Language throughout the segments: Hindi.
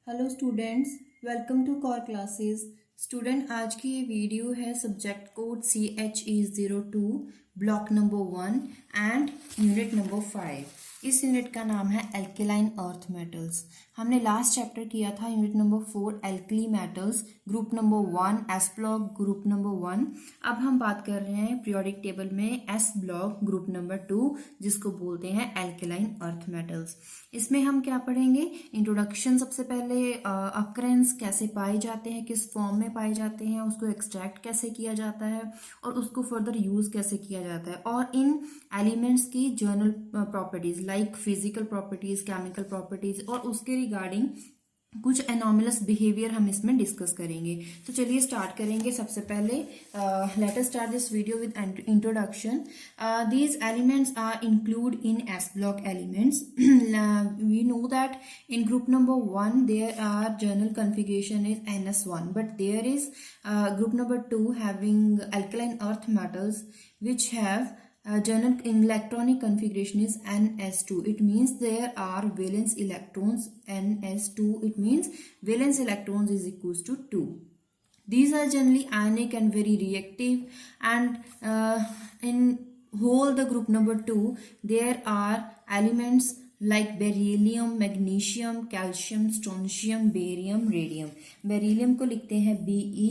Hello students, welcome to core classes. Student, आज की ये वीडियो है subject code CHE02 block number 1 and unit number 5। इस यूनिट का नाम है एल्केलाइन अर्थ मेटल्स। हमने लास्ट चैप्टर किया था unit number 4 alkali metals group number 1 S block group number 1। अब हम बात कर रहे हैं पीरियोडिक टेबल में एस ब्लॉक ग्रुप नंबर 2, जिसको बोलते हैं एल्केलाइन अर्थ मेटल्स। इसमें हम क्या पढ़ेंगे? इंट्रोडक्शन, सबसे पहले अक्रेंस कैसे पाए जाते हैं, किस फॉर्म में पाए जाते हैं, उसको एक्सट्रैक्ट कैसे किया जाता है और उसको फर्दर यूज कैसे किया जाता है, और इन एलिमेंट्स की journal properties like physical properties, chemical properties और उसके रिगार्डिंग कुछ एनॉमलस बिहेवियर हम इसमें डिस्कस करेंगे। तो चलिए स्टार्ट करेंगे। सबसे पहले let us start this video with introduction. These elements are include in S block elements. We know that in group number 1 there are general configuration is NS1, but there is group number 2 having alkaline earth metals which have general electronic configuration is Ns2. It means there are valence electrons Ns2. It means valence electrons is equals to 2. These are generally ionic and very reactive, and in whole the group number 2 there are elements like beryllium, magnesium, calcium, strontium, barium, radium. Beryllium को लिखते हैं Be,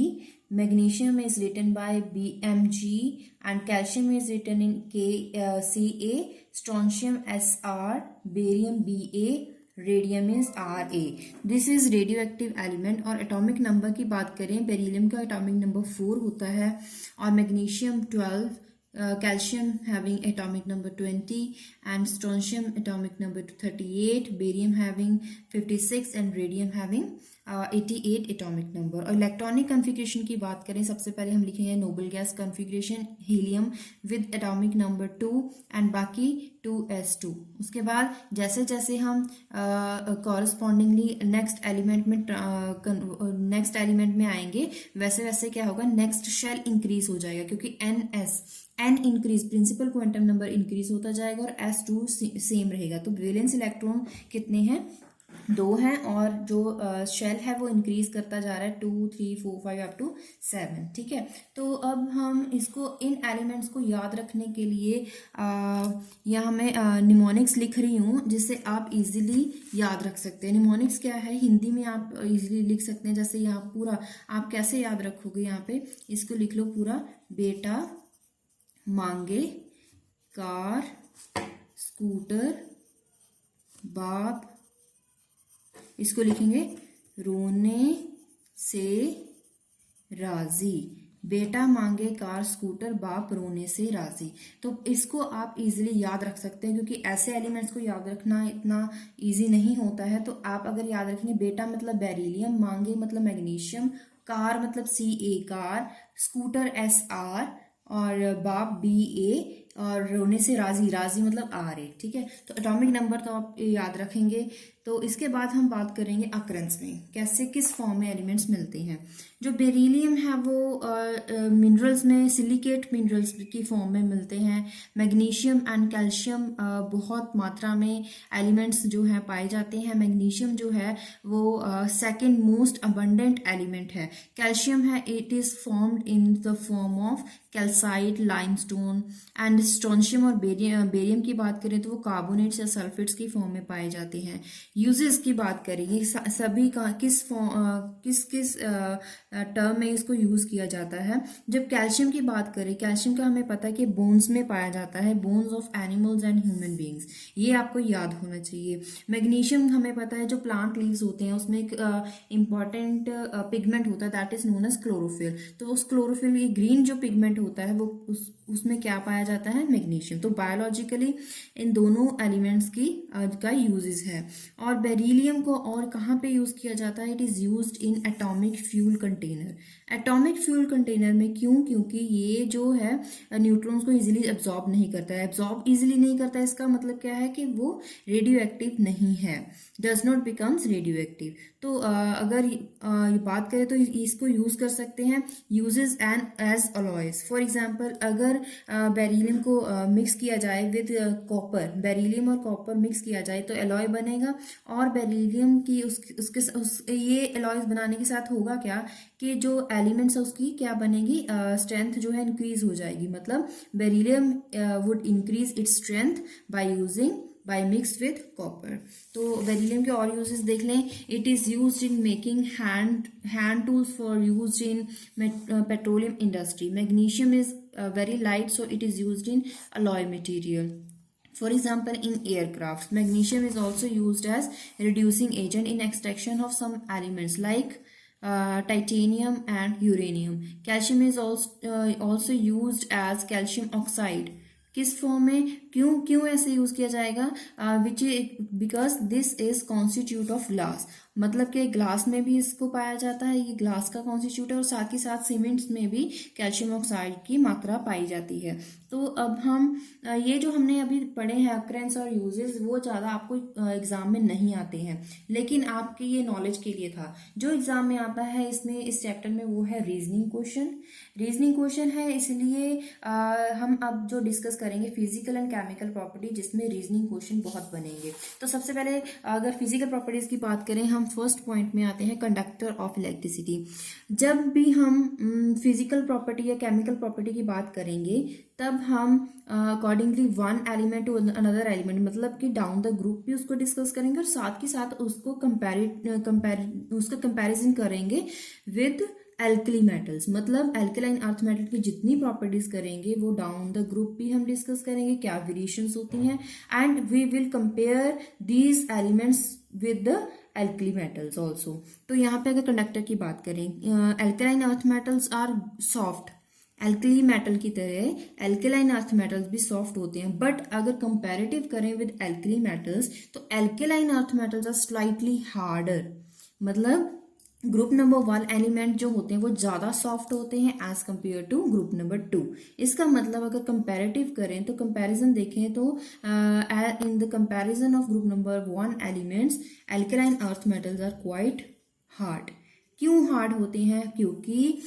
magnesium is written by Bmg, and calcium is written in Ca, strontium Sr, barium Ba, radium is Ra. This is radio active element. और एटॉमिक नंबर की बात करें, बेरिलियम का एटॉमिक नंबर 4 होता है और magnesium 12, calcium having atomic number 20 and strontium atomic number 38, barium having 56 and radium having 88 atomic number. और इलेक्ट्रॉनिक कन्फिग्रेशन की बात करें, सबसे पहले हम लिखेंगे noble gas configuration helium with atomic number 2 and बाकी 2s2। उसके बाद जैसे जैसे हम कॉरस्पॉन्डिंगली नेक्स्ट एलिमेंट में आएंगे, वैसे वैसे क्या होगा, नेक्स्ट शेल इंक्रीज हो जाएगा, क्योंकि n increase, principal quantum number increase होता जाएगा और S2 सेम रहेगा। तो वैलेंस इलेक्ट्रॉन कितने हैं? 2 हैं, और जो शेल है वो इंक्रीज करता जा रहा है 2, 3, 4, 5 अप टू 7। ठीक है, तो अब हम इसको, इन एलिमेंट्स को याद रखने के लिए यहाँ मैं निमोनिक्स लिख रही हूँ, जिससे आप इजीली याद रख सकते हैं। निमोनिक्स क्या है, हिंदी में आप इजीली लिख सकते हैं। जैसे यहाँ पूरा आप कैसे याद रखोगे, यहाँ पे इसको लिख लो पूरा, बेटा मांगे कार स्कूटर बाप, इसको लिखेंगे रोने से राजी। बेटा मांगे कार स्कूटर बाप रोने से राजी। तो इसको आप इजीली याद रख सकते हैं, क्योंकि ऐसे एलिमेंट्स को याद रखना इतना इजी नहीं होता है। तो आप अगर याद रखेंगे, बेटा मतलब बेरिलियम, मांगे मतलब मैग्नीशियम, कार मतलब Ca कार, स्कूटर Sr और बाप Ba, और रोने से राजी, राजी मतलब Ra। ठीक है, तो एटॉमिक नंबर तो आप याद रखेंगे। तो इसके बाद हम बात करेंगे अक्रेंस में, कैसे किस फॉर्म में एलिमेंट्स मिलते हैं। जो बेरिलियम है वो मिनरल्स में सिलिकेट मिनरल्स की फॉर्म में मिलते हैं। मैग्नीशियम एंड कैल्शियम बहुत मात्रा में एलिमेंट्स जो हैं पाए जाते हैं। मैग्नीशियम जो है वो सेकंड मोस्ट अबंडेंट एलिमेंट है। कैल्शियम है, it is formed in the form of calcite, limestone. And strontium और बेरियम की बात करें तो वो कार्बोनेट्स या सल्फेट्स की फॉर्म में पाए जाते हैं। यूजेस की बात करेंगे, सभी का किस किस टर्म में इसको यूज किया जाता है। जब कैल्शियम की बात करें, कैल्शियम का हमें पता है कि बोन्स में पाया जाता है, bones of animals and human beings, ये आपको याद होना चाहिए। मैग्नीशियम हमें पता है जो प्लांट लीव्स होते हैं उसमें एक इंपॉर्टेंट पिगमेंट होता है, that is known as chlorophyll. तो उस क्लोरोफिल, ये ग्रीन जो पिगमेंट होता है वो उसमें क्या पाया जाता है, मैग्नीशियम। तो बायोलॉजिकली इन दोनों एलिमेंट्स की का यूजेस है। और बेरिलियम को और कहाँ पे यूज किया जाता है, it is used in atomic fuel container. Atomic fuel container में क्यों? क्योंकि ये जो है न्यूट्रॉन्स को इजीली एब्जॉर्ब नहीं करता है। एब्जॉर्ब इजीली नहीं करता है, इसका मतलब क्या है कि वो रेडियो एक्टिव नहीं है, does not becomes radio active. तो अगर ये बात करें तो इसको यूज कर सकते हैं uses and as alloys. For example, अगर बेरिलियम को मिक्स किया जाए विद कॉपर, बेरिलियम और कॉपर मिक्स किया जाए तो अलॉय बनेगा, और बेरिलियम की ये एलॉयज बनाने के साथ होगा क्या कि जो एलिमेंट्स है उसकी क्या बनेगी, स्ट्रेंथ जो है इंक्रीज हो जाएगी। मतलब beryllium would increase its strength by mix with copper. तो बेरिलियम के और यूजेस देख लें। It is used in making hand tools for used in petroleum industry. Magnesium is very light, so it is used in alloy material. For example, in aircraft, magnesium is also used as reducing agent in extraction of some elements like titanium and uranium. Calcium is also used as calcium oxide. किस फॉर्म में, क्यों क्यों ऐसे यूज किया जाएगा, which because this is constitute of glass. मतलब कि ग्लास में भी इसको पाया जाता है, ये ग्लास का कॉन्स्टिट्यूट है, और साथ ही साथ सीमेंट्स में भी कैल्शियम ऑक्साइड की मात्रा पाई जाती है। तो अब हम ये जो हमने अभी पढ़े हैं अक्रेंस और यूजेस, वो ज़्यादा आपको एग्जाम में नहीं आते हैं, लेकिन आपके ये नॉलेज के लिए था। जो एग्जाम में आता है इसमें इस चैप्टर में वो है रीजनिंग क्वेश्चन। रीजनिंग क्वेश्चन है, इसलिए हम अब जो डिस्कस करेंगे फिजिकल एंड केमिकल प्रॉपर्टी, जिसमें रीजनिंग क्वेश्चन बहुत बनेंगे। तो सबसे पहले अगर फिजिकल प्रॉपर्टीज की बात करें, हम फर्स्ट पॉइंट में आते हैं कंडक्टर ऑफ इलेक्ट्रिसिटी। जब भी हम फिजिकल प्रॉपर्टी या केमिकल प्रॉपर्टी की बात करेंगे, तब हम accordingly one element to another element, मतलब कि डाउन द ग्रुप भी उसको डिस्कस करेंगे, और साथ ही साथ उसको उसका कंपैरिजन करेंगे विद एल्कली मेटल्स। मतलब एल्कलाइन अर्थ मेटल की जितनी प्रॉपर्टीज करेंगे वो डाउन द ग्रुप भी हम डिस्कस करेंगे, क्या वेरिएशंस होती हैं, and we will compare these elements with the alkali metals also. तो यहाँ पे अगर कंडक्टर की बात करें, alkaline earth metals are soft, alkali metal की तरह एल्कलाइन अर्थ मेटल्स भी सॉफ्ट होते हैं, बट अगर कंपैरेटिव करें विद एल्कली मेटल्स तो alkaline earth metals are slightly harder. मतलब ग्रुप नंबर 1 एलिमेंट जो होते हैं वो ज़्यादा सॉफ्ट होते हैं as compare to group number 2। इसका मतलब अगर कंपैरेटिव करें तो कंपैरिजन देखें तो in the comparison of group number 1 elements, alkaline earth metals are quite hard. क्यों हार्ड होते हैं? क्योंकि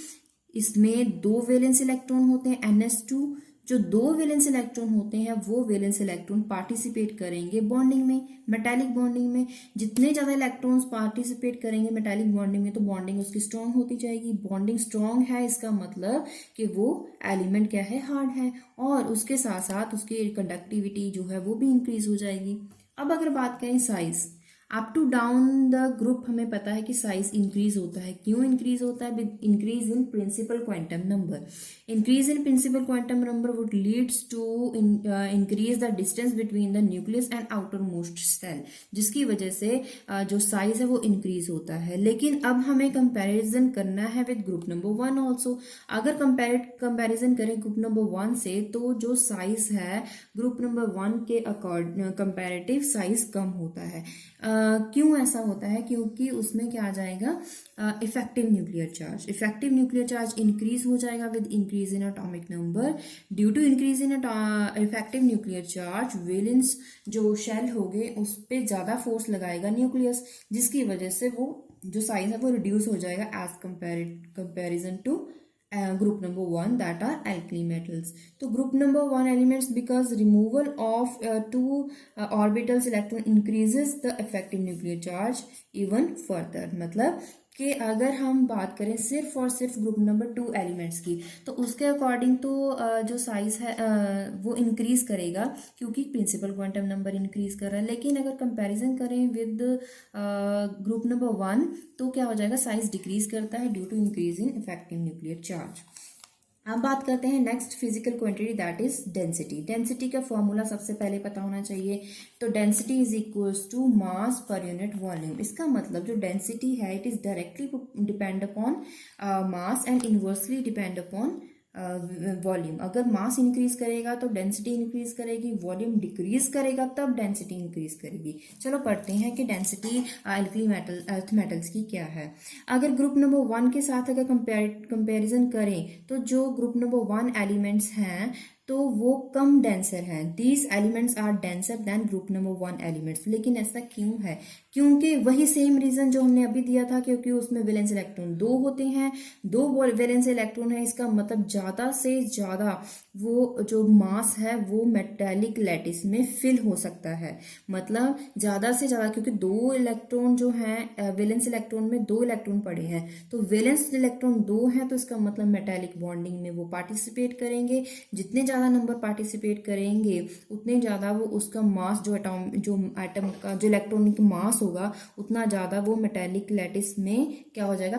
इसमें 2 वैलेंस इलेक्ट्रॉन होते हैं NS2। जो 2 वैलेंस इलेक्ट्रॉन होते हैं वो वैलेंस इलेक्ट्रॉन पार्टिसिपेट करेंगे बॉन्डिंग में, मेटालिक बॉन्डिंग में। जितने ज्यादा इलेक्ट्रॉन्स पार्टिसिपेट करेंगे मेटालिक बॉन्डिंग में, तो बॉन्डिंग उसकी स्ट्रांग होती जाएगी। बॉन्डिंग स्ट्रांग है, इसका मतलब कि वो एलिमेंट क्या है, हार्ड है, और उसके साथ साथ उसकी कंडक्टिविटी जो है वो भी इंक्रीज हो जाएगी। अब अगर बात करें size, up to down the group हमें पता है कि साइज इंक्रीज होता है। क्यों इंक्रीज होता है? With increase in principal quantum number. Increase in principal quantum number would leads to increase the distance between the nucleus and outer most shell, जिसकी वजह से जो साइज है वो इंक्रीज होता है। लेकिन अब हमें कंपैरिजन करना है विद ग्रुप नंबर 1 ऑल्सो। अगर कंपैरिजन करें ग्रुप नंबर 1 से, तो जो साइज है ग्रुप नंबर 1 के कंपैरेटिव साइज कम होता है। क्यों ऐसा होता है? क्योंकि उसमें क्या आ जाएगा, effective nuclear charge. Effective nuclear charge increase हो जाएगा with increase in atomic number. Due to increase in effective nuclear charge, valence जो शेल हो गए उस पर ज्यादा फोर्स लगाएगा न्यूक्लियस, जिसकी वजह से वो जो साइज है वो रिड्यूस हो जाएगा as comparison to group number 1 that are alkali metals. तो group number 1 elements, because removal of 2 orbitals electron increases the effective nuclear charge even further। मतलब कि अगर हम बात करें सिर्फ और सिर्फ ग्रुप नंबर 2 एलिमेंट्स की, तो उसके अकॉर्डिंग तो जो साइज है वो इंक्रीज करेगा, क्योंकि प्रिंसिपल क्वांटम नंबर इंक्रीज कर रहा है। लेकिन अगर कंपैरिजन करें विद ग्रुप नंबर 1, तो क्या हो जाएगा, साइज डिक्रीज करता है due to increase in effective nuclear charge. अब बात करते हैं next physical quantity, that is density. Density का फॉर्मूला सबसे पहले पता होना चाहिए। तो density is equals to mass per unit volume. इसका मतलब जो डेंसिटी है it is directly depend upon mass and inversely depend upon volume. अगर मास इंक्रीज करेगा तो डेंसिटी इंक्रीज करेगी, वॉल्यूम डिक्रीज करेगा तब डेंसिटी इंक्रीज करेगी। चलो पढ़ते हैं कि density alkali metal earth metals की क्या है। अगर ग्रुप नंबर 1 के साथ अगर कंपैरिजन करें, तो जो ग्रुप नंबर 1 एलिमेंट्स हैं तो वो कम डेंसर हैं। These elements are denser than group number 1 elements. लेकिन ऐसा क्यों है? क्योंकि वही सेम रीजन जो हमने अभी दिया था, क्योंकि उसमें वैलेंस इलेक्ट्रॉन 2 होते हैं, 2 वैलेंस इलेक्ट्रॉन है। इसका मतलब ज्यादा से ज्यादा वो जो मास है वो मेटेलिक लैटिस में फिल हो सकता है। मतलब ज्यादा से ज्यादा, क्योंकि 2 इलेक्ट्रॉन जो हैं वैलेंस इलेक्ट्रॉन में 2 इलेक्ट्रॉन पड़े हैं, तो वैलेंस इलेक्ट्रॉन 2 हैं, तो इसका मतलब मेटेलिक बॉन्डिंग में वो पार्टिसिपेट करेंगे। जितने ज्यादा नंबर पार्टिसिपेट करेंगे उतने ज्यादा वो उसका मास जो एटम का जो इलेक्ट्रॉनिक मास होगा उतना ज्यादा वो मेटेलिक लैटिस में क्या हो जाएगा,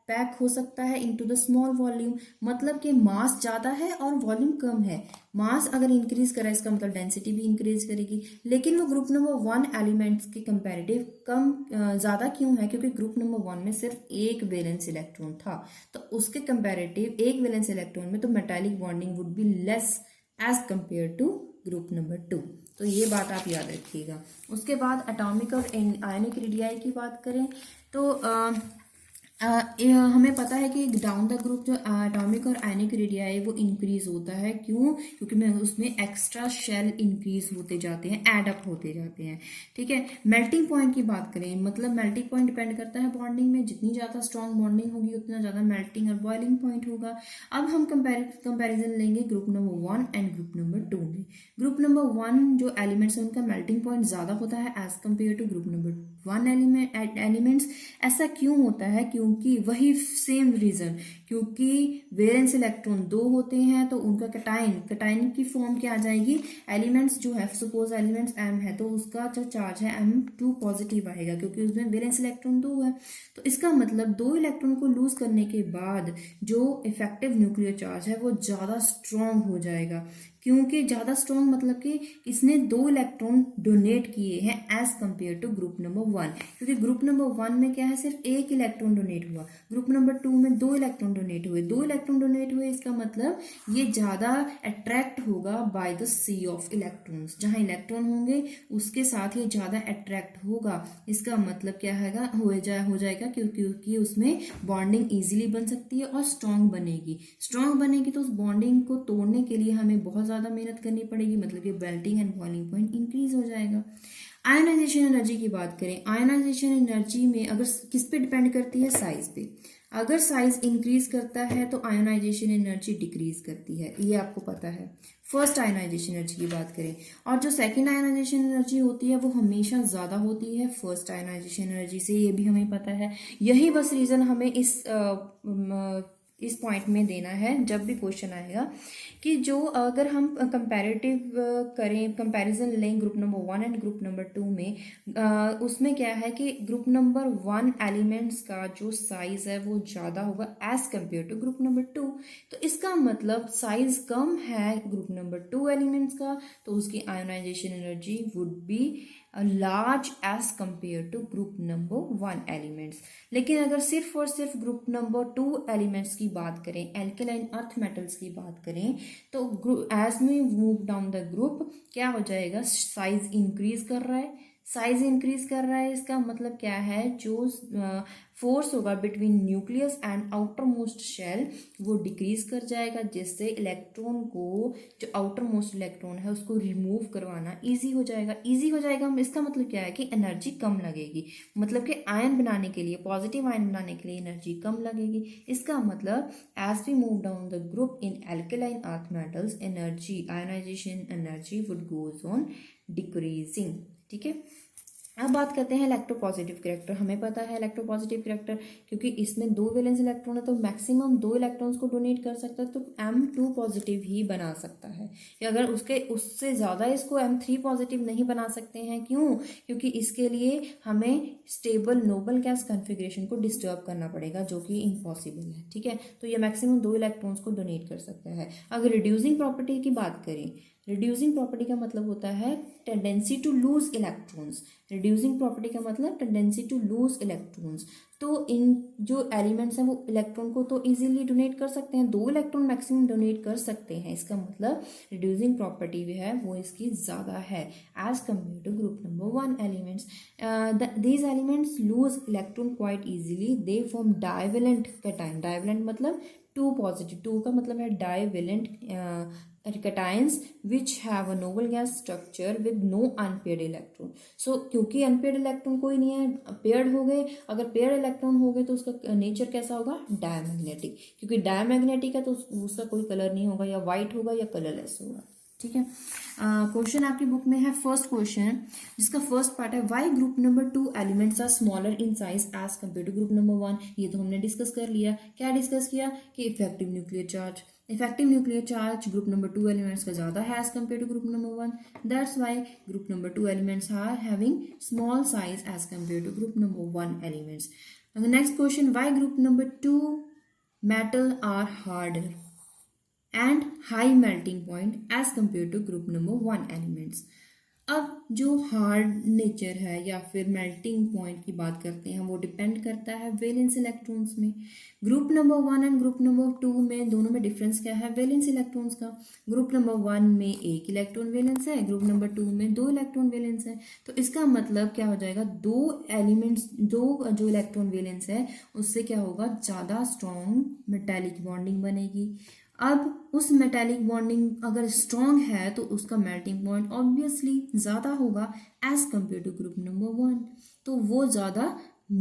पैक हो सकता है इनटू द स्मॉल वॉल्यूम। मतलब कि मास ज्यादा है और वॉल्यूम कम है। मास अगर इंक्रीज करा इसका मतलब डेंसिटी भी इंक्रीज करेगी। लेकिन वो ग्रुप नंबर 1 एलिमेंट्स के कंपैरेटिव कम ज्यादा क्यों है? क्योंकि ग्रुप नंबर 1 में सिर्फ एक वैलेंस इलेक्ट्रॉन था, तो उसके कंपैरेटिव एक वैलेंस इलेक्ट्रॉन में तो metallic bonding would be less as compare to group number 2। तो ये बात आप याद रखिएगा। उसके बाद एटॉमिक और आयनिक रेडियाई की बात करें तो हमें पता है कि डाउन द ग्रुप जो एटॉमिक और आयनिक रेडियाई वो इंक्रीज होता है। क्यों? क्योंकि मैं उसमें एक्स्ट्रा शेल इंक्रीज होते जाते हैं, एड अप होते जाते हैं। ठीक है। मेल्टिंग पॉइंट की बात करें, मतलब मेल्टिंग पॉइंट डिपेंड करता है बॉन्डिंग में। जितनी ज्यादा स्ट्रॉन्ग बॉन्डिंग होगी उतना ज्यादा मेल्टिंग और बॉइलिंग पॉइंट होगा। अब हम कंपैरिजन लेंगे group number 1 and group number 2 में। ग्रुप नंबर 1 जो एलिमेंट्स है उनका मेल्टिंग पॉइंट ज्यादा होता है as compare to group number 1 elements. ऐसा क्यों होता है? क्योंकि वही सेम रीजन, क्योंकि वैलेंस इलेक्ट्रॉन 2 होते हैं तो उनका कटाइन की फॉर्म क्या आ जाएगी? एलिमेंट्स जो है, सपोज एलिमेंट्स m है तो उसका जो चार्ज है m2 पॉजिटिव आएगा, क्योंकि उसमें वैलेंस इलेक्ट्रॉन 2 है। तो इसका मतलब 2 इलेक्ट्रॉन को लूज करने के बाद जो इफेक्टिव न्यूक्लियर चार्ज है वो ज्यादा स्ट्रॉन्ग हो जाएगा। क्योंकि ज्यादा स्ट्रॉन्ग मतलब कि इसने 2 इलेक्ट्रॉन डोनेट किए हैं as compare to group number 1। क्योंकि ग्रुप नंबर 1 में क्या है, सिर्फ एक इलेक्ट्रॉन डोनेट हुआ। ग्रुप नंबर 2 में 2 इलेक्ट्रॉन डोनेट हुए। 2 इलेक्ट्रॉन डोनेट हुए, इसका मतलब ये ज्यादा अट्रैक्ट होगा by the sea of electrons. जहां इलेक्ट्रॉन होंगे उसके साथ ये ज्यादा अट्रैक्ट होगा। इसका मतलब क्या है, हो जाएगा क्योंकि उसमें बॉन्डिंग इजीली बन सकती है और स्ट्रांग बनेगी तो उस बॉन्डिंग को तोड़ने के लिए हमें बहुत ज्यादा मेहनत करनी पड़ेगी। मतलब कि melting and boiling point increase हो जाएगा। आयनाइजेशन एनर्जी की बात करें, आयनाइजेशन एनर्जी में अगर किस पे डिपेंड करती है? साइज पे। अगर साइज इंक्रीज करता है तो आयनाइजेशन एनर्जी डिक्रीज करती है, ये आपको पता है। फर्स्ट आयनाइजेशन एनर्जी की बात करें, और जो सेकंड आयनाइजेशन एनर्जी होती है वो हमेशा ज्यादा होती है फर्स्ट आयनाइजेशन एनर्जी से, ये भी हमें पता है। यही बस रीजन हमें इस पॉइंट में देना है जब भी क्वेश्चन आएगा कि जो अगर हम कंपैरेटिव करें, कंपैरिजन लें group number 1 and group number 2 में, उसमें क्या है कि ग्रुप नंबर 1 एलिमेंट्स का जो साइज है वो ज़्यादा होगा as compare to group number 2। तो इसका मतलब साइज कम है ग्रुप नंबर 2 एलिमेंट्स का, तो उसकी ionisation energy would be large as compare to group number 1 elements. लेकिन अगर सिर्फ और सिर्फ ग्रुप नंबर 2 एलिमेंट्स की बात करें, एल्केलाइन अर्थ मेटल्स की बात करें, तो as we move down the group क्या हो जाएगा, साइज इंक्रीज कर रहा है। इसका मतलब क्या है, जो फोर्स होगा between nucleus and outer most shell वो डिक्रीज कर जाएगा, जिससे इलेक्ट्रॉन को, जो आउटर मोस्ट इलेक्ट्रॉन है उसको रिमूव करवाना इजी हो जाएगा। इसका मतलब क्या है कि एनर्जी कम लगेगी। मतलब कि आयन बनाने के लिए, पॉजिटिव आयन बनाने के लिए एनर्जी कम लगेगी। इसका मतलब as we move down the group in alkaline earth metals, energy, ionisation energy would goes on decreasing. ठीक है। अब बात करते हैं इलेक्ट्रोपॉजिटिव कैरेक्टर। हमें पता है इलेक्ट्रोपॉजिटिव कैरेक्टर, क्योंकि इसमें 2 वैलेंस इलेक्ट्रॉन है तो मैक्सिमम 2 इलेक्ट्रॉन्स को डोनेट कर सकता है, तो M2 पॉजिटिव ही बना सकता है। या अगर उससे ज़्यादा इसको M3 पॉजिटिव नहीं बना सकते हैं। क्यों? क्योंकि इसके लिए हमें स्टेबल नोबल गैस कॉन्फ़िगरेशन को डिस्टर्ब करना पड़ेगा, जो कि इम्पॉसिबल है। ठीक है। तो ये मैक्सिमम 2 इलेक्ट्रॉन्स को डोनेट कर सकता है। अगर रिड्यूसिंग प्रॉपर्टी की बात करें, रिड्यूसिंग प्रॉपर्टी का मतलब होता है tendency to lose electrons. Reducing property का मतलब टेंडेंसी टू लूज इलेक्ट्रॉन्स। तो इन जो एलिमेंट्स हैं वो इलेक्ट्रॉन को तो इजीली डोनेट कर सकते हैं, 2 इलेक्ट्रॉन मैक्सिमम डोनेट कर सकते हैं। इसका मतलब रिड्यूसिंग प्रॉपर्टी भी है वो इसकी ज़्यादा है as compare to group number 1 elements. These elements lose electron quite easily, they form divalent cation. Divalent मतलब टू पॉजिटिव, टू का मतलब है divalent cations which have a noble gas structure with no unpaired electron. So क्योंकि unpaired इलेक्ट्रॉन कोई नहीं है, पेयर्ड हो गए, अगर पेयर्ड इलेक्ट्रॉन हो गए तो उसका नेचर कैसा होगा, डायमैग्नेटिक, क्योंकि डायमैग्नेटिक है तो उसका कोई कलर नहीं होगा, या वाइट होगा या कलरलेस होगा। ठीक है, क्वेश्चन आपकी बुक में है फर्स्ट क्वेश्चन, जिसका फर्स्ट पार्ट है why group number 2 elements are smaller in size as compare to group number 1। ये तो हमने डिस्कस कर लिया। क्या डिस्कस किया कि effective nuclear charge group number 2 elements का ज्यादा है as compare to group number 1, that's why group number 2 elements are having small size as compare to group number 1 elements. Next question, why group number 2 metal are harder and high melting point as compared to group number 1 elements। अब जो हार्ड नेचर है या फिर मेल्टिंग पॉइंट की बात करते हैं, वो डिपेंड करता है वैलेंस इलेक्ट्रॉन्स में। Group number 1 and group number 2 में दोनों में डिफरेंस क्या है, वैलेंस इलेक्ट्रॉन्स का। ग्रुप नंबर 1 में एक इलेक्ट्रॉन वैलेंस है, ग्रुप नंबर 2 में 2 इलेक्ट्रॉन वैलेंस है। तो इसका मतलब क्या हो जाएगा, दो एलिमेंट्स, दो जो इलेक्ट्रॉन वैलेंस है उससे क्या होगा, ज़्यादा स्ट्रॉन्ग मेटालिक बॉन्डिंग बनेगी। अब उस मेटालिक बॉन्डिंग अगर स्ट्रॉन्ग है तो उसका मेल्टिंग पॉइंट ऑब्वियसली ज़्यादा होगा as compare to group number 1। तो वो ज़्यादा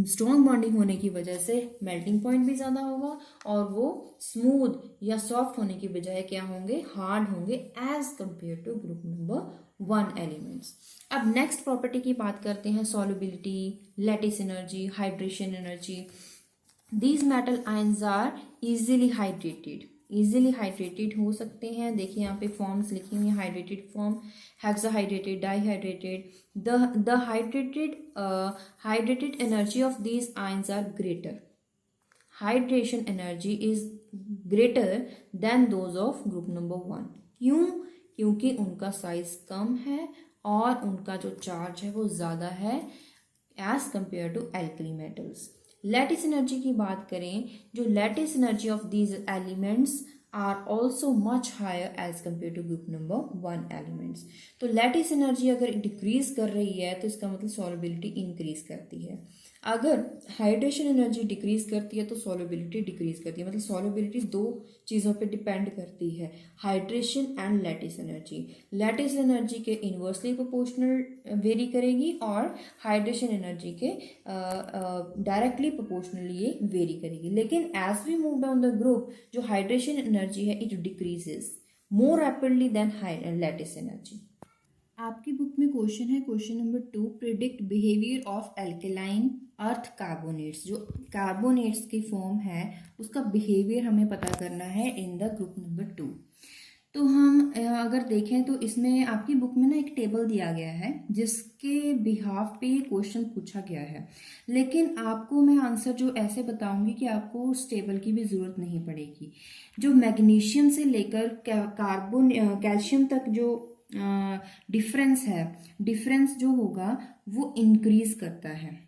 स्ट्रॉन्ग बॉन्डिंग होने की वजह से मेल्टिंग पॉइंट भी ज़्यादा होगा और वो स्मूथ या सॉफ्ट होने की बजाय क्या होंगे, हार्ड होंगे as compare to group number 1 elements. अब नेक्स्ट प्रॉपर्टी की बात करते हैं, solubility, lattice energy, hydration energy. These metal ions are easily hydrated हो सकते हैं। देखिए यहाँ पे फॉर्म्स लिखी हुई हैं, hydrated form, hexahydrated, dihydrated. The hydrated energy of these ions are greater, hydration energy is greater than those of group number 1। क्यों? क्योंकि उनका साइज कम है और उनका जो चार्ज है वो ज़्यादा है as compare to alkali metals. Lattice energy की बात करें, जो lattice energy of these elements are also much higher as compare to group number 1 elements. तो लैटिस एनर्जी अगर डिक्रीज कर रही है तो इसका मतलब सॉल्युबिलिटी इंक्रीज करती है। अगर हाइड्रेशन एनर्जी डिक्रीज करती है तो सॉल्युबिलिटी डिक्रीज करती है। मतलब सॉल्युबिलिटी दो चीज़ों पे डिपेंड करती है, hydration and lattice energy. Lattice energy के इन्वर्सली प्रोपोर्शनल वेरी करेगी और हाइड्रेशन एनर्जी के डायरेक्टली प्रोपोर्शनली ये वेरी करेगी। लेकिन as we move down the group, जो हाइड्रेशन एनर्जी है it decreases more rapidly than lattice energy. आपकी बुक में क्वेश्चन है, question number 2, predict behaviour of alkaline earth carbonates. जो कार्बोनेट्स की फॉर्म है उसका बिहेवियर हमें पता करना है इन द ग्रुप नंबर 2। तो हम अगर देखें तो इसमें आपकी बुक में ना एक टेबल दिया गया है जिसके बिहाफ पे ये क्वेश्चन पूछा गया है, लेकिन आपको मैं आंसर जो ऐसे बताऊंगी कि आपको उस टेबल की भी ज़रूरत नहीं पड़ेगी। जो मैग्नीशियम से लेकर कैल्शियम तक जो डिफरेंस है, डिफरेंस जो होगा वो इंक्रीज करता है।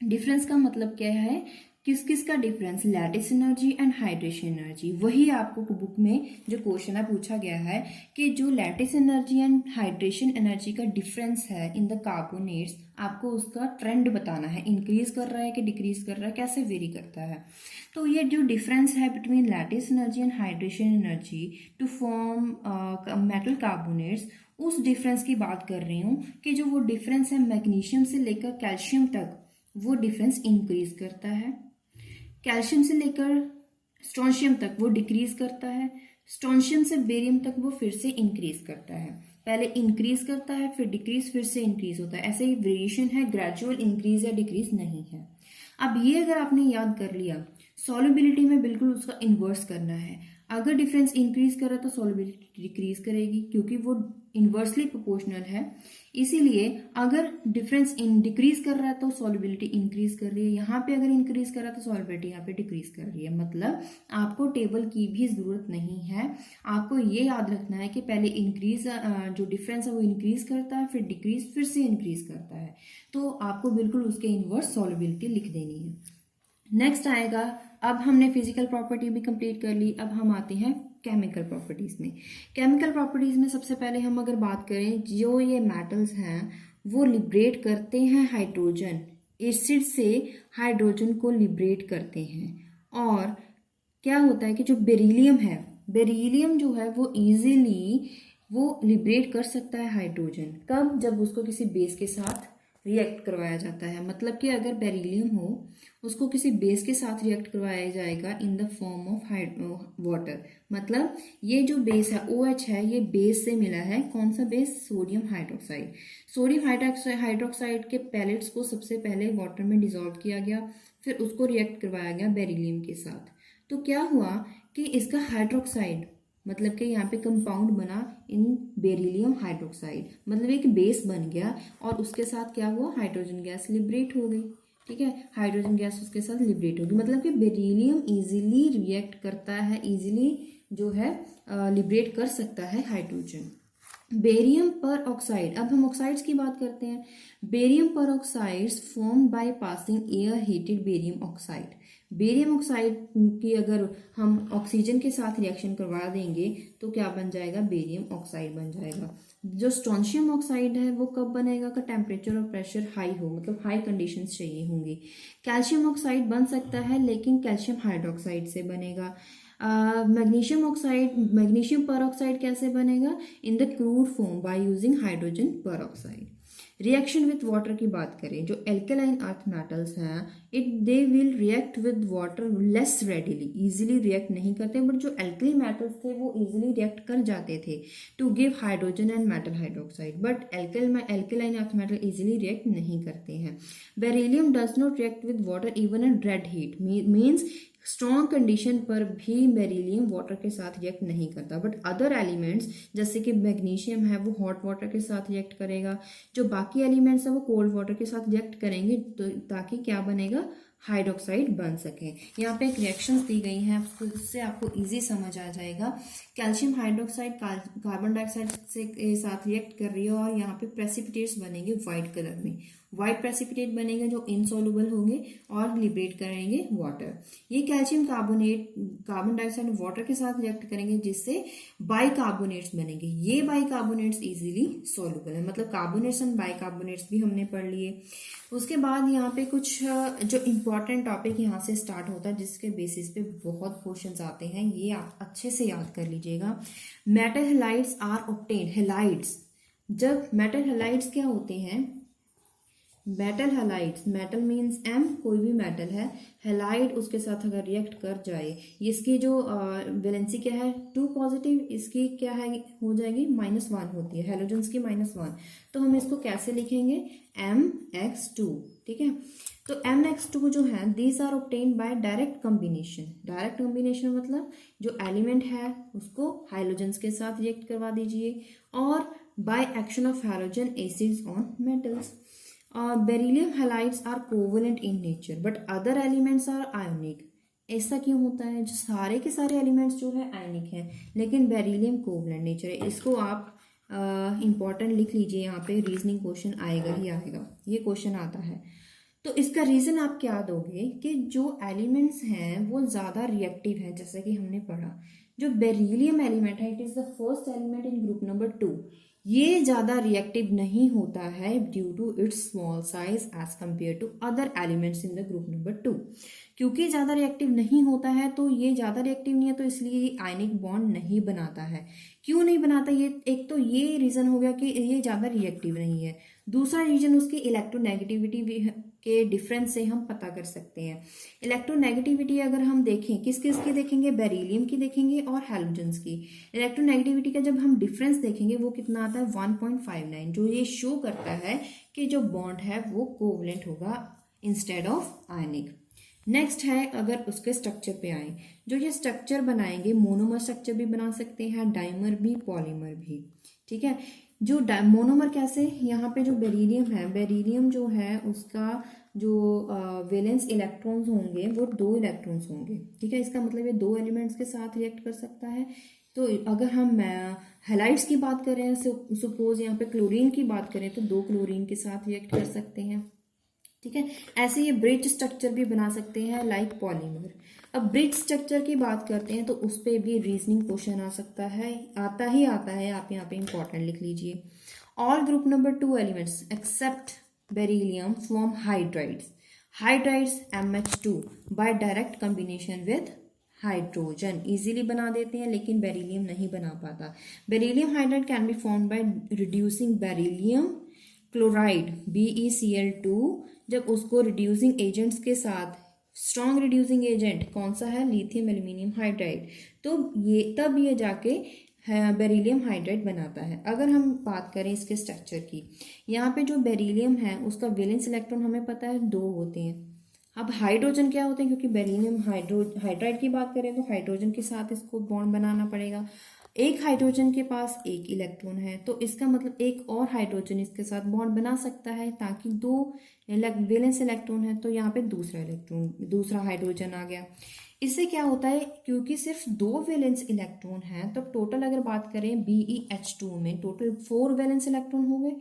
डिफरेंस का मतलब क्या है, किस किस का difference, lattice energy and hydration energy. वही आपको बुक में जो क्वेश्चन है पूछा गया है कि जो lattice energy and hydration energy का डिफरेंस है इन द कार्बोनेट्स, आपको उसका ट्रेंड बताना है, इंक्रीज कर रहा है कि डिक्रीज कर रहा है, कैसे वेरी करता है। तो ये जो डिफरेंस है between lattice energy and hydration energy to form metal carbonates, उस डिफरेंस की बात कर रही हूँ कि जो वो डिफरेंस है मैग्नीशियम से लेकर कैल्शियम तक, वो डिफरेंस इंक्रीज करता है। कैल्शियम से लेकर स्ट्रोंशियम तक वो डिक्रीज करता है। स्ट्रोंशियम से बेरियम तक वो फिर से इंक्रीज करता है। पहले इंक्रीज करता है, फिर डिक्रीज, फिर से इंक्रीज होता है। ऐसे ही वेरिएशन है, ग्रेजुअल इंक्रीज या डिक्रीज नहीं है। अब ये अगर आपने याद कर लिया, सॉल्युबिलिटी में बिल्कुल उसका इन्वर्स करना है। अगर डिफरेंस इंक्रीज कर रहा है तो सॉल्युबिलिटी डिक्रीज करेगी, क्योंकि वो इन्वर्सली प्रोपोर्शनल है। इसीलिए अगर डिफरेंस डिक्रीज कर रहा है तो सॉल्युबिलिटी इंक्रीज कर रही है। यहाँ पे अगर इंक्रीज कर रहा है तो सॉल्युबिलिटी यहाँ पे डिक्रीज कर रही है। मतलब आपको टेबल की भी जरूरत नहीं है। आपको ये याद रखना है कि पहले इंक्रीज, जो डिफरेंस है वो इंक्रीज करता है, फिर डिक्रीज, फिर से इंक्रीज करता है। तो आपको बिल्कुल उसके इन्वर्स सॉल्युबिलिटी लिख देनी है। नेक्स्ट आएगा, अब हमने फिजिकल प्रॉपर्टी भी कंप्लीट कर ली, अब हम आते हैं केमिकल प्रॉपर्टीज में। केमिकल प्रॉपर्टीज में सबसे पहले हम अगर बात करें, जो ये मेटल्स हैं वो लिबरेट करते हैं हाइड्रोजन, एसिड से हाइड्रोजन को लिबरेट करते हैं। और क्या होता है कि जो बेरिलियम है, बेरिलियम जो है वो इजीली वो लिबरेट कर सकता है हाइड्रोजन। कब? जब उसको किसी बेस के साथ रिएक्ट करवाया जाता है। मतलब कि अगर बेरिलियम हो, उसको किसी बेस के साथ रिएक्ट करवाया जाएगा in the form of water. मतलब ये जो बेस है OH है, ये बेस से मिला है। कौन सा base? Sodium hydroxide. Sodium hydroxide के पैलेट्स को सबसे पहले वाटर में डिसॉल्व किया गया, फिर उसको रिएक्ट करवाया गया बेरिलियम के साथ। तो क्या हुआ कि इसका हाइड्रोक्साइड, मतलब कि यहाँ पे कंपाउंड बना इन बेरिलियम हाइड्रोक्साइड, मतलब एक बेस बन गया और उसके साथ क्या हुआ? हाइड्रोजन गैस लिबरेट हो गई। ठीक है, हाइड्रोजन गैस उसके साथ लिबरेट होगी। मतलब कि बेरिलियम इजीली रिएक्ट करता है, इजीली जो है लिबरेट कर सकता है हाइड्रोजन। बेरियम पर ऑक्साइड, अब हम ऑक्साइड्स की बात करते हैं। बेरियम पर oxides form by passing air heated barium oxide. Barium oxide की अगर हम ऑक्सीजन के साथ रिएक्शन करवा देंगे तो क्या बन जाएगा? बेरियम ऑक्साइड बन जाएगा। जो स्ट्रोंशियम ऑक्साइड है वो कब बनेगा? का टेम्परेचर और प्रेशर हाई हो, मतलब हाई कंडीशंस चाहिए होंगी। कैल्शियम ऑक्साइड बन सकता है लेकिन कैल्शियम हाइड्रोक्साइड से बनेगा। मैग्नीशियम ऑक्साइड, मैग्नीशियम परऑक्साइड कैसे बनेगा? In the crude form by using hydrogen peroxide. Reaction with water की बात करें, जो एल्केलाइन अर्थ मेटल्स हैं, they will react with water less readily, easily react नहीं करते। बट जो एल्कली मेटल्स थे वो इजीली रिएक्ट कर जाते थे to give hydrogen and metal hydroxide. But alkaline earth metal easily react नहीं करते हैं। Beryllium does not react with water even at red heat, means strong condition पर भी बेरिलियम वाटर के साथ रिएक्ट नहीं करता। बट अदर एलिमेंट्स जैसे कि मैग्नीशियम है वो हॉट वाटर के साथ रिएक्ट करेगा, जो बाकी एलिमेंट्स है वो कोल्ड वाटर के साथ रिएक्ट करेंगे, तो ताकि क्या बनेगा? हाइड्रोक्साइड बन सके। यहाँ पे एक रिएक्शंस दी गई हैं, उससे आपको इजी समझ आ जाएगा। कैल्शियम हाइड्रोक्साइड कार्बन डाइऑक्साइड से साथ रिएक्ट कर रही है और यहाँ पे प्रेसिपिटेट्स बनेंगे व्हाइट कलर में। व्हाइट प्रेसिपिटेट बनेंगे जो इनसॉल्युबल होंगे और लिबरेट करेंगे वाटर। ये calcium carbonate carbon dioxide water के साथ रिएक्ट करेंगे जिससे बाइकार्बोनेट्स बनेंगे। ये बाइकार्बोनेट्स इजीली सॉल्युबल है, मतलब कार्बोनेट्स एंड बाइकार्बोनेट्स भी हमने पढ़ लिए। उसके बाद यहाँ पे कुछ जो इम्पोर्टेंट टॉपिक यहाँ से स्टार्ट होता है जिसके बेसिस पे बहुत क्वेश्चंस आते हैं, ये आप अच्छे से याद कर लीजिएगा। Metal halides are obtained, halides, जब मेटल हैलाइड्स क्या होते हैं? Metal halides, metal means M, कोई भी मेटल है, हैलाइड उसके साथ अगर रिएक्ट कर जाए, इसकी जो वैलेंसी क्या है? 2 पॉजिटिव, इसकी क्या है? हो जाएगी -1 होती है, हैलोजेंस की -1। तो हम इसको कैसे लिखेंगे? MX2। ठीक है, तो MX2 जो है these are obtained by direct combination. Direct combination मतलब जो एलिमेंट है उसको हाइलोजेंस के साथ रिएक्ट करवा दीजिए और by action of halogen acids on metals. Beryllium halides are covalent in nature but other elements are ionic. ऐसा क्यों होता है? जो सारे के सारे एलिमेंट्स जो है आयनिक हैं लेकिन बेरिलियम कोवेलेंट नेचर है। इसको आप इंपॉर्टेंट लिख लीजिए, यहाँ पे रीजनिंग क्वेश्चन आएगा ही आएगा, ये क्वेश्चन आता है। तो इसका रीजन आप क्या दोगे कि जो एलिमेंट्स हैं वो ज़्यादा रिएक्टिव हैं, जैसे कि हमने पढ़ा। जो बेरिलियम एलिमेंट है, it is the first element in group number 2, ये ज़्यादा रिएक्टिव नहीं होता है due to its small size as compare to other elements in the group number 2। क्योंकि ज़्यादा रिएक्टिव नहीं होता है तो ये ज़्यादा रिएक्टिव नहीं है, तो इसलिए ये आयनिक बॉन्ड नहीं बनाता है। क्यों नहीं बनाता? ये एक तो ये रीज़न हो गया कि ये ज़्यादा रिएक्टिव नहीं है। दूसरा रीजन उसकी इलेक्ट्रोनेगेटिविटी के डिफरेंस से हम पता कर सकते हैं। इलेक्ट्रोनेगेटिविटी अगर हम देखें, किस किस की देखेंगे? बेरिलियम की देखेंगे और हैलोजेंस की। इलेक्ट्रोनेगेटिविटी का जब हम डिफरेंस देखेंगे वो कितना आता है? 1.59, जो ये शो करता है कि जो बॉन्ड है वो कोवलेंट होगा इंस्टेड ऑफ आयनिक। नेक्स्ट है, अगर उसके स्ट्रक्चर पे आए, जो ये स्ट्रक्चर बनाएंगे, मोनोमर स्ट्रक्चर भी बना सकते हैं, डाइमर भी, पॉलीमर भी। ठीक है, जो मोनोमर कैसे? यहाँ पे जो बेरिलियम है, बेरिलियम जो है उसका जो वैलेंस इलेक्ट्रॉन्स होंगे वो 2 इलेक्ट्रॉन्स होंगे। ठीक है, इसका मतलब ये 2 एलिमेंट्स के साथ रिएक्ट कर सकता है। तो अगर हम हैलाइड्स की बात करें, सपोज यहाँ पे क्लोरीन की बात करें तो 2 क्लोरीन के साथ रिएक्ट कर सकते हैं। ठीक है, ऐसे ये ब्रिज स्ट्रक्चर भी बना सकते हैं लाइक पॉलीमर। अब ब्रिज स्ट्रक्चर की बात करते हैं तो उस पर भी रीजनिंग क्वेश्चन आ सकता है, आता है, आप यहाँ पे इंपॉर्टेंट लिख लीजिए। All group number 2 elements except beryllium form hydrides MH2 by direct combination with hydrogen easily बना देते हैं, लेकिन बेरिलियम नहीं बना पाता। Beryllium hydride can be form by reducing beryllium chloride BeCl2। जब उसको रिड्यूसिंग एजेंट्स के साथ, स्ट्रॉन्ग रिड्यूसिंग एजेंट कौन सा है, लिथियम एल्यूमिनियम हाइड्राइड, तो तब ये जाके बेरिलियम हाइड्राइड बनाता है। अगर हम बात करें इसके स्ट्रक्चर की, यहाँ पे जो बेरिलियम है उसका वैलेंस इलेक्ट्रॉन हमें पता है 2 होते हैं। अब हाइड्रोजन क्या होते हैं, क्योंकि बेरिलियम हाइड्राइड की बात करें तो हाइड्रोजन के साथ इसको बॉन्ड बनाना पड़ेगा। एक हाइड्रोजन के पास 1 इलेक्ट्रॉन है, तो इसका मतलब एक और हाइड्रोजन इसके साथ बॉन्ड बना सकता है, ताकि 2 वैलेंस इलेक्ट्रॉन है, तो यहाँ पे दूसरा हाइड्रोजन आ गया। इससे क्या होता है, क्योंकि सिर्फ 2 वैलेंस इलेक्ट्रॉन हैं, तो टोटल अगर बात करें BeH2 में टोटल 4 वैलेंस इलेक्ट्रॉन हो गए।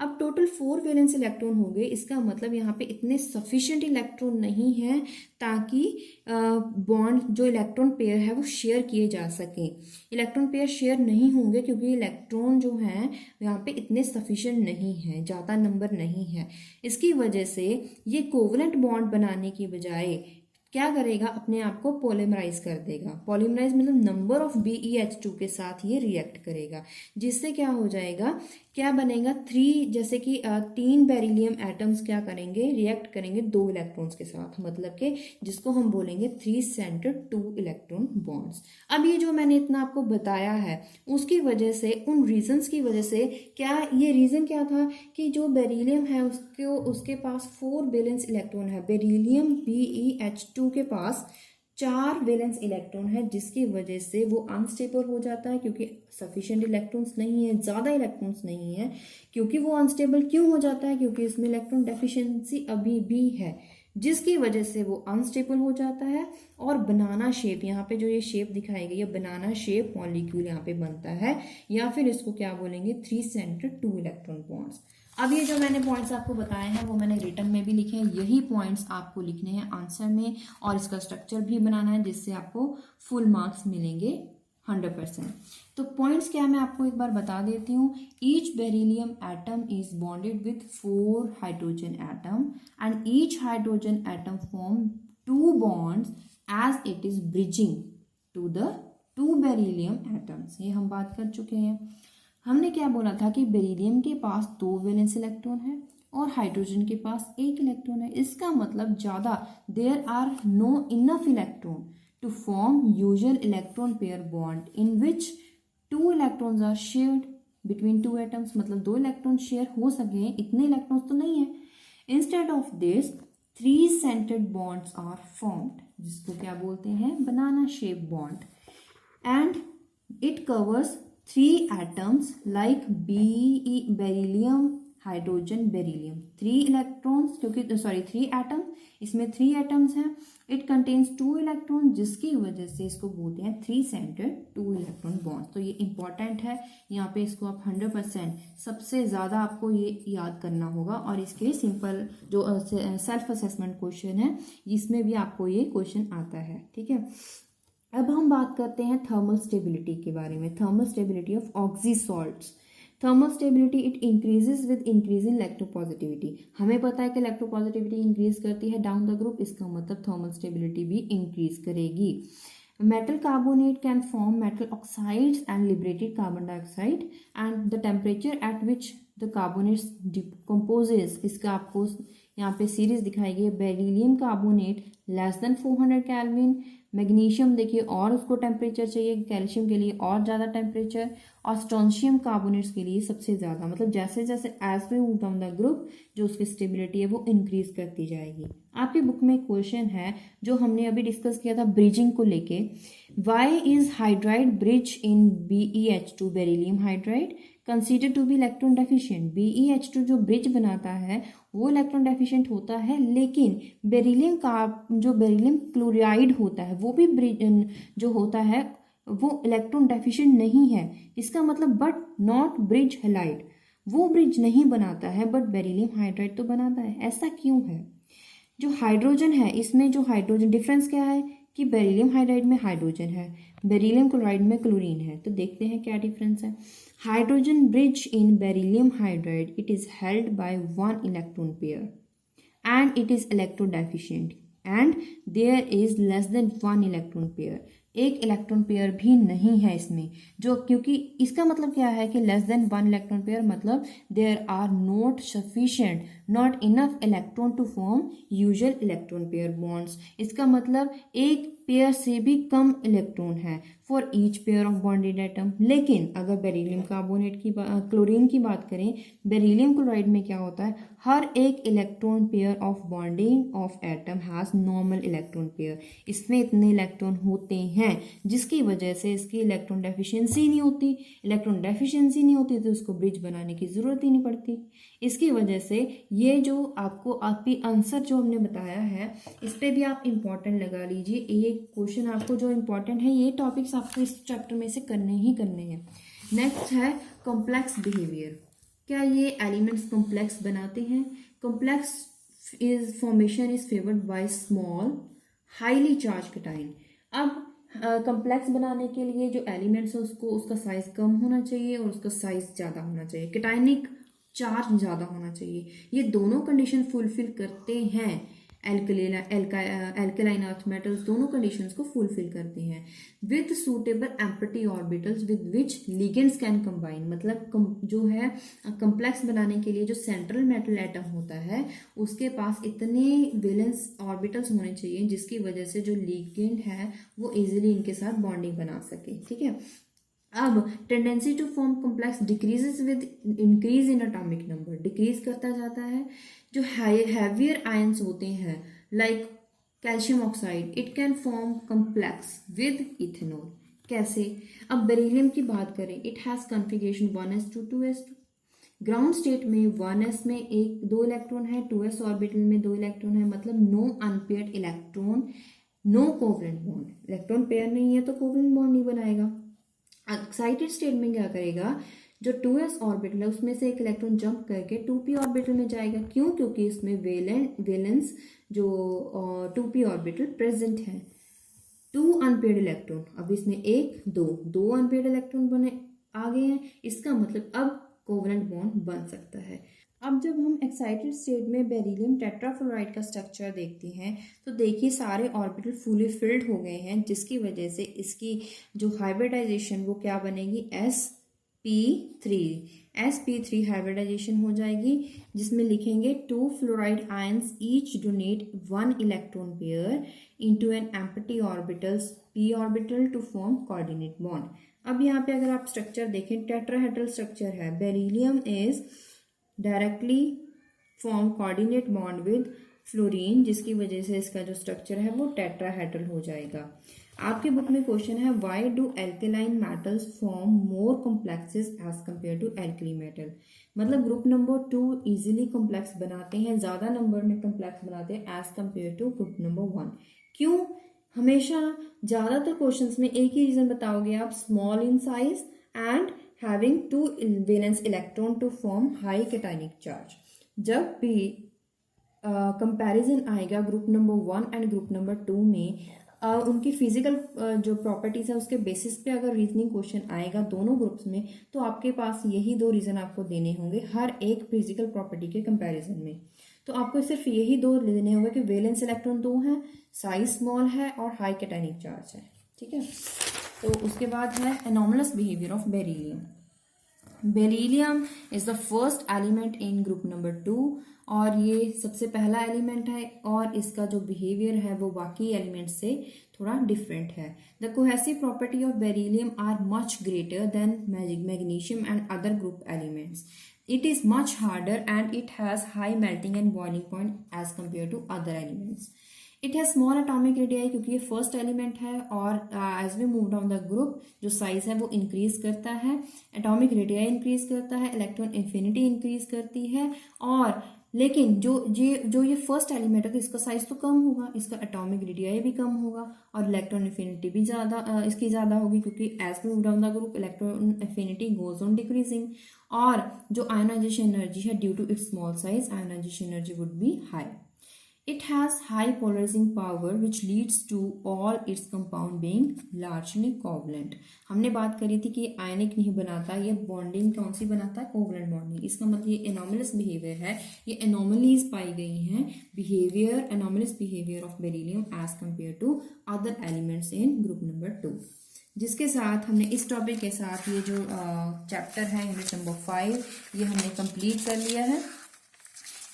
अब टोटल 4 वैलेंस इलेक्ट्रॉन हो गए, इसका मतलब यहाँ पे इतने सफिशिएंट इलेक्ट्रॉन नहीं है ताकि बॉन्ड जो इलेक्ट्रॉन पेयर है वो शेयर किए जा सके। इलेक्ट्रॉन पेयर शेयर नहीं होंगे क्योंकि इलेक्ट्रॉन जो है यहाँ पे इतने सफिशिएंट नहीं है, ज़्यादा नंबर नहीं है। इसकी वजह से ये कोवलेंट बॉन्ड बनाने की बजाय क्या करेगा, अपने आप को पॉलीमराइज कर देगा। पॉलीमराइज मतलब नंबर ऑफ BeH2 के साथ ये रिएक्ट करेगा, जिससे क्या हो जाएगा, क्या बनेगा, 3 जैसे कि 3 बेरिलियम एटम्स क्या करेंगे, रिएक्ट करेंगे 2 इलेक्ट्रॉन्स के साथ, मतलब कि जिसको हम बोलेंगे 3 सेंटर्ड 2 इलेक्ट्रॉन बॉन्ड्स। अब ये जो मैंने इतना आपको बताया है उसकी वजह से, उन रीजंस की वजह से, क्या ये रीजन क्या था कि जो बेरिलियम है उसके पास 4 वैलेंस इलेक्ट्रॉन है। बेरिलियम BeH2 के पास 4 वैलेंस इलेक्ट्रॉन है, जिसकी वजह से वो अनस्टेबल हो जाता है, क्योंकि सफिशिएंट इलेक्ट्रॉन्स नहीं है, ज़्यादा इलेक्ट्रॉन्स नहीं है। क्योंकि वो अनस्टेबल क्यों हो जाता है, क्योंकि इसमें इलेक्ट्रॉन डेफिशिएंसी अभी भी है, जिसकी वजह से वो अनस्टेबल हो जाता है। और बनाना शेप, यहाँ पे जो ये शेप दिखाई गई है, बनाना शेप मॉलिक्यूल यहाँ पे बनता है, या फिर इसको क्या बोलेंगे, 3 सेंटर्ड 2 इलेक्ट्रॉन बॉन्ड्स। अब ये जो मैंने पॉइंट्स आपको बताए हैं वो मैंने रिटर्न में भी लिखे हैं, यही पॉइंट्स आपको लिखने हैं आंसर में, और इसका स्ट्रक्चर भी बनाना है, जिससे आपको फुल मार्क्स मिलेंगे 100%। तो पॉइंट्स क्या मैं आपको एक बार बता देती हूँ। Each beryllium atom is bonded with 4 hydrogen atom and each hydrogen atom form 2 bonds as it is bridging to the 2 beryllium atoms. ये हम बात कर चुके हैं। हमने क्या बोला था कि बेरिलियम के पास 2 वैलेंस इलेक्ट्रॉन है और हाइड्रोजन के पास 1 इलेक्ट्रॉन है। इसका मतलब ज़्यादा, there are no enough electron to form usual electron pair bond in which 2 electrons are shared between 2 atoms. मतलब 2 इलेक्ट्रॉन शेयर हो सके, इतने इलेक्ट्रॉन्स तो नहीं है। Instead of this 3 centred bonds are formed, जिसको क्या बोलते हैं, banana shape bond, and it covers 3 atoms like beryllium, hydrogen, beryllium. 3 electrons, क्योंकि 3 एटम, इसमें 3 एटम्स हैं। इट कंटेन्स 2 इलेक्ट्रॉन, जिसकी वजह से इसको बोलते हैं 3 सेंटर्ड 2 इलेक्ट्रॉन बॉन्ड्स। तो ये इंपॉर्टेंट है, यहाँ पे इसको आप 100% सबसे ज़्यादा आपको ये याद करना होगा। और इसके सिंपल जो सेल्फ असेसमेंट क्वेश्चन है, इसमें भी आपको ये क्वेश्चन आता है। ठीक है, अब हम बात करते हैं थर्मल स्टेबिलिटी के बारे में। Thermal stability of oxy salts. Thermal stability it increases with increase in electropositivity. हमें पता है कि इलेक्ट्रोपॉजिटिविटी इंक्रीज करती है डाउन द ग्रुप, इसका मतलब थर्मल स्टेबिलिटी भी इंक्रीज करेगी। Metal carbonate can form metal oxides and liberated carbon dioxide and the temperature at which the carbonates decomposes. इसका आपको यहाँ पे सीरीज दिखाई गई है। Beryllium carbonate less than 400 kelvin. Magnesium देखिए और उसको टेम्परेचर चाहिए, कैल्शियम के लिए और ज़्यादा टेम्परेचर, और स्ट्रोंशियम कार्बोनेट्स के लिए सबसे ज़्यादा। मतलब जैसे जैसे as we move down the group, जो उसकी स्टेबिलिटी है वो इंक्रीज करती जाएगी। आपकी बुक में क्वेश्चन है जो हमने अभी डिस्कस किया था ब्रिजिंग को लेके। Why is hydride bridge in BeH2 beryllium hydride consider to be electron deficient. BeH2 जो ब्रिज बनाता है वो इलेक्ट्रॉन डेफिशिएंट होता है, लेकिन बेरिलियम का जो बेरिलियम क्लोराइड होता है वो भी ब्रिज जो होता है वो इलेक्ट्रॉन डेफिशिएंट नहीं है। इसका मतलब बट नॉट ब्रिज हैलाइड, वो ब्रिज नहीं बनाता है, बट बेरिलियम हाइड्राइड तो बनाता है। ऐसा क्यों है? जो हाइड्रोजन है, इसमें जो हाइड्रोजन डिफरेंस क्या है कि बेरिलियम हाइड्राइड में हाइड्रोजन है, बेरिलियम क्लोराइड में क्लोरीन है। तो देखते हैं क्या डिफरेंस है। Hydrogen bridge in beryllium hydride it is held by 1 electron pair and it is electrodeficient and there is less than 1 electron pair, एक इलेक्ट्रॉन पेयर भी नहीं है इसमें, जो क्योंकि इसका मतलब क्या है कि लेस देन 1 इलेक्ट्रॉन पेयर मतलब there are not sufficient, not enough electron to form usual electron pair bonds. इसका मतलब एक पेयर से भी कम इलेक्ट्रॉन है for each pair of bonded atom. लेकिन अगर बेरिलियम कार्बोनेट की क्लोरीन की बात करें, बेरिलियम क्लोराइड में क्या होता है, हर एक electron pair of bonding of atom has normal electron pair, इसमें इतने इलेक्ट्रॉन होते हैं जिसकी वजह से इसकी इलेक्ट्रॉन डेफिशिएंसी नहीं होती। इलेक्ट्रॉन डेफिशिएंसी नहीं होती तो उसको ब्रिज बनाने की जरूरत ही नहीं पड़ती। इसकी वजह से ये जो आपको आपकी आंसर जो हमने बताया है इस पर भी आप इम्पॉर्टेंट लगा लीजिए। ये क्वेश्चन आपको जो इम्पॉर्टेंट है, ये टॉपिक्स आपको इस चैप्टर में से करने ही करने हैं। नेक्स्ट है कॉम्प्लेक्स बिहेवियर। क्या ये एलिमेंट्स कॉम्प्लेक्स बनाते हैं? Complex is formation is favoured by small highly charge cation. अब कॉम्प्लेक्स बनाने के लिए जो एलिमेंट्स है उसको उसका साइज कम होना चाहिए और उसका साइज ज़्यादा होना चाहिए, कैटायनिक चार्ज ज़्यादा होना चाहिए। ये दोनों कंडीशन फुलफिल करते हैं। एल्कलाइन अर्थ मेटल्स दोनों कंडीशंस को फुलफिल करते हैं with suitable empty orbitals with which ligands can combine. मतलब जो है कॉम्प्लेक्स बनाने के लिए जो सेंट्रल मेटल एटम होता है उसके पास इतने वैलेंस ऑर्बिटल्स होने चाहिए जिसकी वजह से जो लिगेंड है वो इजीली इनके साथ बॉन्डिंग बना सके। ठीक है, अब tendency to form complex decreases with increase in atomic number, decrease करता जाता है। जो हैवियर आयंस होते हैं like calcium oxide, it can form complex with ethanol. कैसे? अब बेरिलियम की बात करें, it has configuration 1s2 2s2। Ground state में 1s में दो इलेक्ट्रॉन है, 2s ऑर्बिटल में 2 इलेक्ट्रॉन है, मतलब no unpaired electron, no covalent bond. Electron pair नहीं है तो कोवलेंट बॉन्ड नहीं बनाएगा। एक्साइटेड स्टेट में क्या करेगा, जो 2s ऑर्बिटल है उसमें से एक इलेक्ट्रॉन जंप करके 2p ऑर्बिटल में जाएगा। क्यों? क्योंकि इसमें वैलेंस जो 2p ऑर्बिटल प्रेजेंट है। 2 अनपेयर्ड इलेक्ट्रॉन, अब इसमें 2 अनपेयर्ड इलेक्ट्रॉन बने आ गए हैं, इसका मतलब अब कोवलेंट बॉन्ड बन सकता है। अब जब हम एक्साइटेड स्टेट में बेरिलियम टेट्राफ्लोराइड का स्ट्रक्चर देखते हैं तो देखिए सारे ऑर्बिटल फुली फिल्ड हो गए हैं, जिसकी वजह से इसकी जो हाइब्रिडाइजेशन वो क्या बनेगी, sp3 हाइब्रिडाइजेशन हो जाएगी, जिसमें लिखेंगे 2 fluoride ions each donate 1 electron pair into an empty orbitals p orbital to form coordinate bond. अब यहाँ पे अगर आप स्ट्रक्चर देखें, टेट्राहेड्रल स्ट्रक्चर है। Beryllium is directly form coordinate bond with fluorine, जिसकी वजह से इसका जो स्ट्रक्चर है वो टेट्राहेड्रल हो जाएगा। आपके बुक में क्वेश्चन है, why do alkaline metals form more complexes as compare to alkali metal. मतलब ग्रुप नंबर 2 इजीली कॉम्प्लेक्स बनाते हैं, ज्यादा नंबर में कॉम्प्लेक्स बनाते हैं as compare to group number 1। क्यों? हमेशा ज्यादातर क्वेश्चंस में एक ही रीजन बताओगे आप, small in size and having 2 valence electron to form high cationic charge। जब भी कंपैरिजन आएगा group number 1 and group number 2 में, उनकी फिजिकल जो प्रॉपर्टीज है उसके बेसिस पे अगर रीजनिंग क्वेश्चन आएगा दोनों ग्रुप्स में, तो आपके पास यही 2 रीजन आपको देने होंगे हर एक फिजिकल प्रॉपर्टी के कंपैरिजन में। तो आपको सिर्फ यही 2 देने होंगे कि वैलेंस इलेक्ट्रॉन 2 है, साइज स्मॉल है और हाई कैटायनिक चार्ज है। ठीक है, तो उसके बाद है anomalous behaviour of beryllium. Beryllium is the first element in group number 2 और ये सबसे पहला एलिमेंट है और इसका जो बिहेवियर है वो बाकी एलिमेंट से थोड़ा डिफरेंट है। The cohesive property of beryllium are much greater than magnesium and other group elements. It is much harder and it has high melting and boiling point as compared to other elements. It has small atomic radii क्योंकि ये फर्स्ट एलिमेंट है और as we move down the group जो साइज है वो इंक्रीज करता है, एटॉमिक रेडियाई इंक्रीज करता है, इलेक्ट्रॉन इन्फिनिटी इंक्रीज करती है। और लेकिन जो ये फर्स्ट एलिमेंट है तो इसका साइज तो कम होगा, इसका एटॉमिक रेडियाई भी कम होगा और इलेक्ट्रॉन इन्फिनिटी भी इसकी ज़्यादा होगी क्योंकि as we move down the group electron affinity goes on decreasing. और जो आयोनाइजेशन एनर्जी है due to its small size, ionization energy would be high. It has high polarizing power which leads to all its compound being largely covalent. हमने बात करी थी कि आयनिक नहीं बनाता, ये बॉन्डिंग कौन सी बनाता है, कोवलेंट बॉन्डिंग। इसका मतलब ये एनोमलस बिहेवियर है, ये एनोमलीज पाई गई हैं, behaviour anomalous behaviour of beryllium as compare to other elements in group number 2। जिसके साथ हमने इस टॉपिक के साथ ये जो चैप्टर है यूनिट नंबर 5 ये हमने कंप्लीट कर लिया है।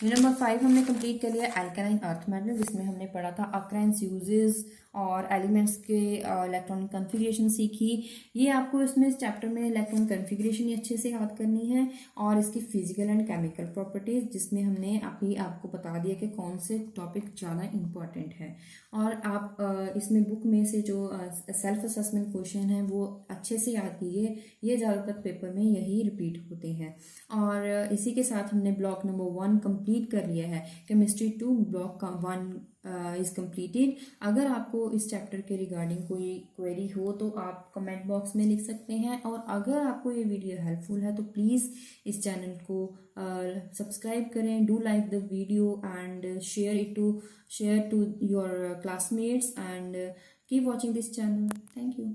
यूनिट नंबर 5 हमने कंप्लीट कर लिया अल्कालाइन अर्थ मेटल, जिसमें हमने पढ़ा था अक्रेंस यूजेस और एलिमेंट्स के इलेक्ट्रॉनिक कॉन्फ़िगरेशन सीखी। ये आपको इसमें इस चैप्टर में इलेक्ट्रॉनिक कॉन्फ़िगरेशन ही अच्छे से याद करनी है और इसकी फिजिकल एंड केमिकल प्रॉपर्टीज, जिसमें हमने आपको बता दिया कि कौन से टॉपिक ज़्यादा इम्पॉर्टेंट है। और आप इसमें बुक में से जो सेल्फ असेसमेंट क्वेश्चन है वो अच्छे से याद कीजिए, ये ज़्यादातर पेपर में यही रिपीट होते हैं। और इसी के साथ हमने ब्लॉक नंबर 1 कंप्लीट कर लिया है। Chemistry 2 block 1 is completed. अगर आपको इस चैप्टर के रिगार्डिंग कोई क्वेरी हो तो आप कमेंट बॉक्स में लिख सकते हैं, और अगर आपको ये वीडियो हेल्पफुल है तो प्लीज़ इस चैनल को सब्सक्राइब करें, do like the video and share to your classmates and keep watching this channel. Thank you.